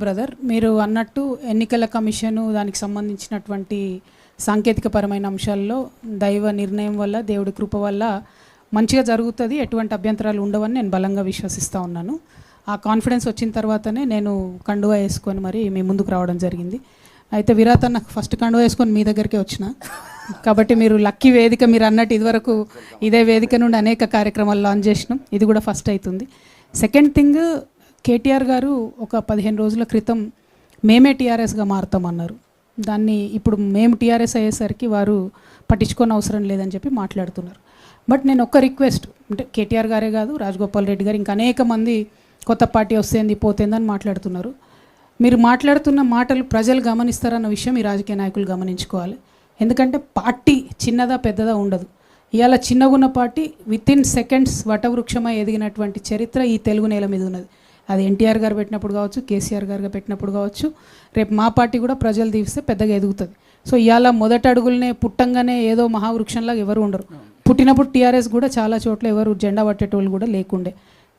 Brother, మీరు అన్నట్టు ఎన్నికల కమిషను దానికి సంబంధించినటువంటి సాంకేతికపరమైన అంశాల్లో దైవ నిర్ణయం వల్ల, దేవుడి కృప వల్ల మంచిగా జరుగుతుంది, ఎటువంటి అభ్యంతరాలు ఉండవని నేను బలంగా విశ్వసిస్తూ ఉన్నాను. ఆ కాన్ఫిడెన్స్ వచ్చిన తర్వాతనే నేను కండువా వేసుకొని మరి మీ ముందుకు రావడం జరిగింది. అయితే విరాట్ అన్న ఫస్ట్ కండువా వేసుకొని మీ దగ్గరికే వచ్చిన, కాబట్టి మీరు లక్కీ వేదిక. మీరు అన్నట్టు ఇదివరకు ఇదే వేదిక నుండి అనేక కార్యక్రమాలు లాంచ్ చేసినాం, ఇది కూడా ఫస్ట్ అవుతుంది. సెకండ్ థింగ్, కేటీఆర్ గారు ఒక 15 రోజుల క్రితం మేమే టీఆర్ఎస్గా మారుతామన్నారు. దాన్ని ఇప్పుడు మేము టీఆర్ఎస్ అయ్యేసరికి వారు పట్టించుకోని అవసరం లేదని చెప్పి మాట్లాడుతున్నారు. బట్ నేను ఒక్క రిక్వెస్ట్, అంటే కేటీఆర్ గారే కాదు, రాజగోపాల్ రెడ్డి గారు, ఇంకా అనేక మంది కొత్త పార్టీ వస్తేంది పోతేందని మాట్లాడుతున్నారు. మీరు మాట్లాడుతున్న మాటలు ప్రజలు గమనిస్తారన్న విషయం ఈ రాజకీయ నాయకులు గమనించుకోవాలి. ఎందుకంటే పార్టీ చిన్నదా పెద్దదా ఉండదు. ఇవాళ చిన్నగున్న పార్టీ వితిన్ సెకండ్స్ వటవృక్షమై ఎదిగినటువంటి చరిత్ర ఈ తెలుగు నేల మీద ఉన్నది. అది ఎన్టీఆర్ గారు పెట్టినప్పుడు కావచ్చు, కేసీఆర్ గారు పెట్టినప్పుడు కావచ్చు, రేపు మా పార్టీ కూడా ప్రజలు తీస్తే పెద్దగా ఎదుగుతుంది. సో ఇవాళ మొదటి అడుగులనే పుట్టంగానే ఏదో మహావృక్షంలాగా ఎవరు ఉండరు. పుట్టినప్పుడు టీఆర్ఎస్ కూడా చాలా చోట్ల ఎవరు జెండా పట్టేటోళ్ళు కూడా లేకుండే.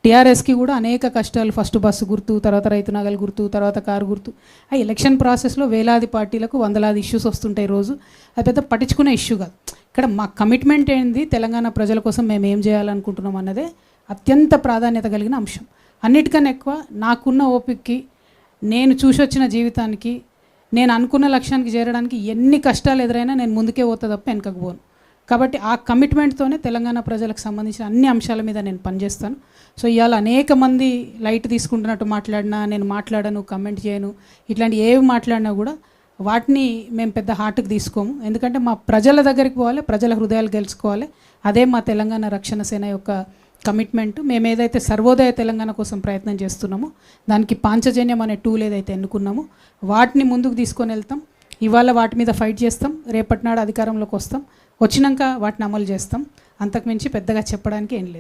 టీఆర్ఎస్కి కూడా అనేక కష్టాలు, ఫస్ట్ బస్సు గుర్తు, తర్వాత రైతు నగలు గుర్తు, తర్వాత కారు గుర్తు. ఆ ఎలక్షన్ ప్రాసెస్లో వేలాది పార్టీలకు వందలాది ఇష్యూస్ వస్తుంటాయి రోజు. అది పెద్ద పట్టించుకునే ఇష్యూ కాదు. ఇక్కడ మా కమిట్మెంట్ ఏంది, తెలంగాణ ప్రజల కోసం మేము ఏం చేయాలనుకుంటున్నాం అన్నదే అత్యంత ప్రాధాన్యత కలిగిన అంశం. అన్నిటికన్నా ఎక్కువ నాకున్న ఓపికకి, నేను చూసొచ్చిన జీవితానికి, నేను అనుకున్న లక్ష్యానికి చేరడానికి ఎన్ని కష్టాలు ఎదురైనా నేను ముందుకే పోతా తప్ప వెనకకు పోను. కాబట్టి ఆ కమిట్మెంట్తోనే తెలంగాణ ప్రజలకు సంబంధించిన అన్ని అంశాల మీద నేను పనిచేస్తాను. సో ఇవాళ అనేక మంది లైట్ తీసుకుంటున్నట్టు మాట్లాడినా, నేను మాట్లాడను, కమెంట్ చేయను, ఇట్లాంటి ఏవి మాట్లాడినా కూడా వాటిని మేము పెద్ద హార్ట్కి తీసుకోము. ఎందుకంటే మా ప్రజల దగ్గరికి పోవాలి, ప్రజల హృదయాలు గెలుచుకోవాలి. అదే మా తెలంగాణ రక్షణ సేన యొక్క కమిట్మెంట్. మేము ఏదైతే సర్వోదయ తెలంగాణ కోసం ప్రయత్నం చేస్తున్నామో, దానికి పాంచజన్యం అనే టూల్ ఏదైతే ఎన్నుకున్నామో వాటిని ముందుకు తీసుకొని వెళ్తాం. ఇవాళ వాటి మీద ఫైట్ చేస్తాం, రేపటి నాడు అధికారంలోకి వస్తాం, వచ్చినాక వాటిని అమలు చేస్తాం. అంతకుమించి పెద్దగా చెప్పడానికి ఏం లేదు.